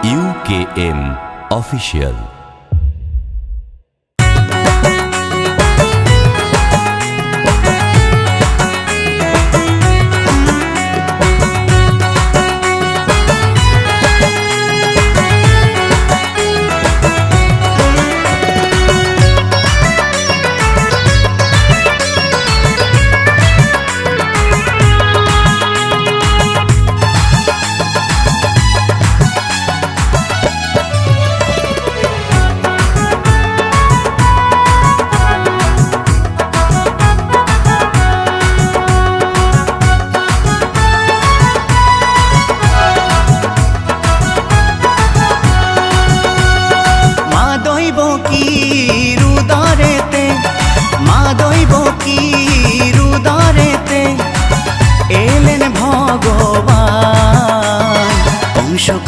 UKM Official।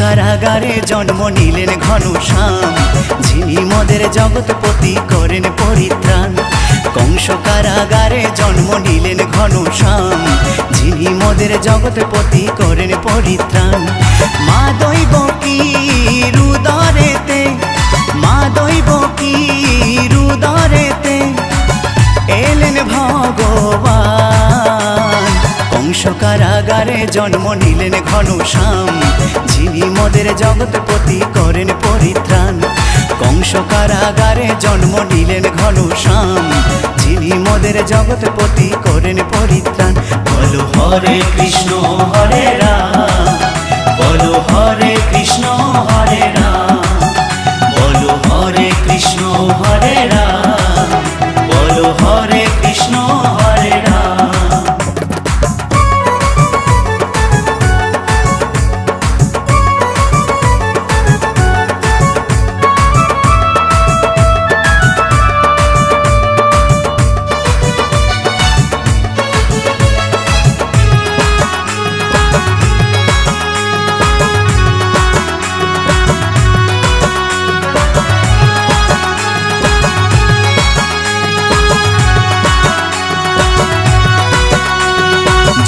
কারাগারে জন্ম নিলেন ঘনশ্যাম, যিনি মদের জগৎপতি করেন পরিত্রাণ। কংস কারাগারে জন্ম নিলেন ঘনশ্যাম, যিনি মদের জগৎপতি করেন পরিত্রাণ। মা দৈব কি রুদরেতে, মা দৈব কি রুদরেতে এলেন ভগবান। কংস কারাগারে জন্ম নিলেন ঘনশ্যাম, যিনি মদের জগৎপতি করেন পরিত্রাণ। কংস কারাগারে জন্ম নিলেন ঘনশ্যাম, যিনি মদের জগৎপতি করেন পরিত্রাণ। বলো হরে কৃষ্ণ হরে রাম, বলো হরে কৃষ্ণ হরে রাম, বলো হরে কৃষ্ণ হরে রাম, বলো হরে কৃষ্ণ হরে রাম।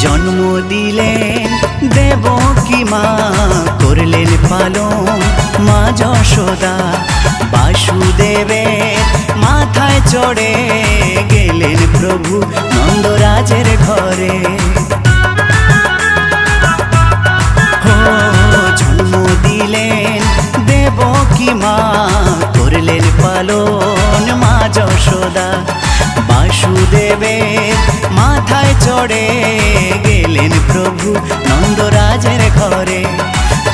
জন্ম দিলেন দেবকী মা, করলেন পালন মা যশোদা। বাসুদেবের মাথায় চড়ে গেলেন প্রভু নন্দরাজের ঘরে। জন্ম দিলেন দেবকী মা, করলেন পালন মা যশোদা। বাসুদেবের মাথায় চড়ে গেলেন প্রভু নন্দরাজের ঘরে।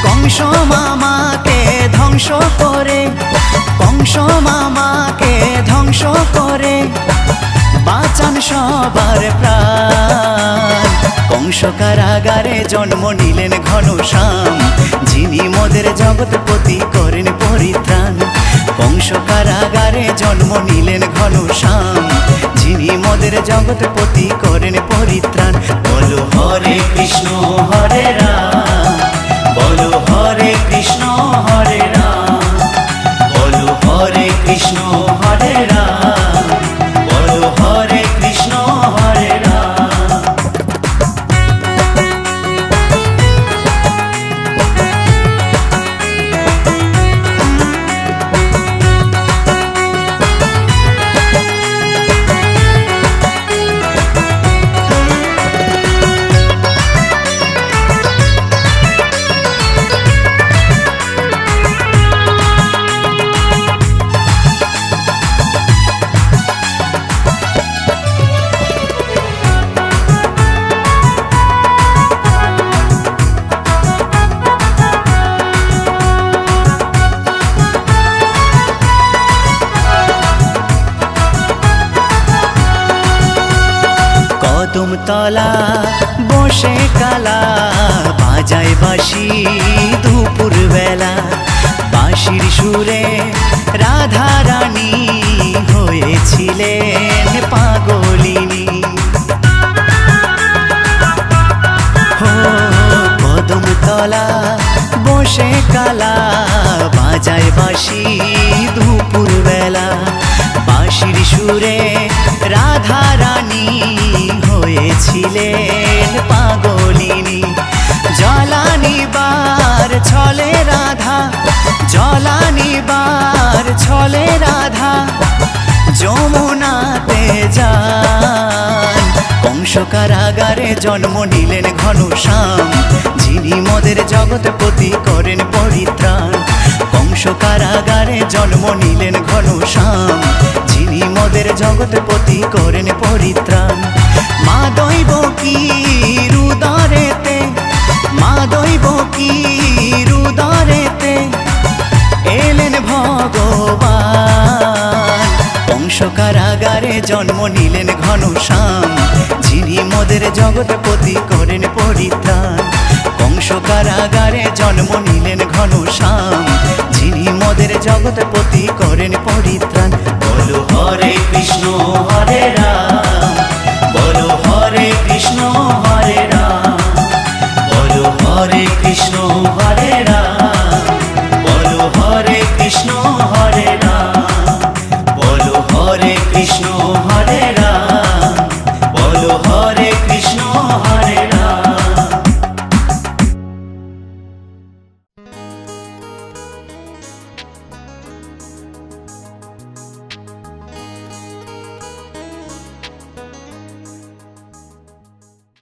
কংস মামাকে ধ্বংস করে, কংস মামাকে ধ্বংস করে বাঁচান সবার প্রাণ। কংস কারাগারে জন্ম নিলেন ঘনশ্যাম, যিনি মদের জগৎপতি করেন পরিত্রাণ। কংস কারাগারে জন্ম নিলেন ঘনশ্যাম, যিনি মদের জগৎপতি করেন পরিত্রাণ। বলো হরে কৃষ্ণ হরে রাম, বলো হরে কৃষ্ণ হরে রাম, বলো হরে কৃষ্ণ হরে রাম, বলো হরে কৃষ্ণ হরে রাম। কদমতলা বসে কালা বাজায় বাঁশি দুপুর বেলা। বাঁশির সুরে রাধা রানী হয়েছিলেন পাগলিনী। কদমতলা বসে কালা বাজায় বাঁশি দুপুর বেলা। বাঁশির সুরে রাধা রানী হয়েছিলেন পাগলিনী। জ্বালানিবার ছলে রাধা কারাগারে জন্ম নিলেন ঘনশ্যাম, যিনি মদের জগৎপতি করেন পরিত্রাণ। কংস কারাগারে জন্ম নিলেন ঘনশ্যাম, যিনি মদের জগৎপতি করেন পরিত্রাণ। মা দৈব কি রুদারেতে, মা দৈব কি রুদারেতে এলেন ভগবান। কংস কারাগারে জন্ম নিলেন ঘনশ্যাম, যিনি মদের জগৎপতি করেন পরিত্রাণ। কংস কারাগারে জন্ম নিলেন ঘনশ্যাম,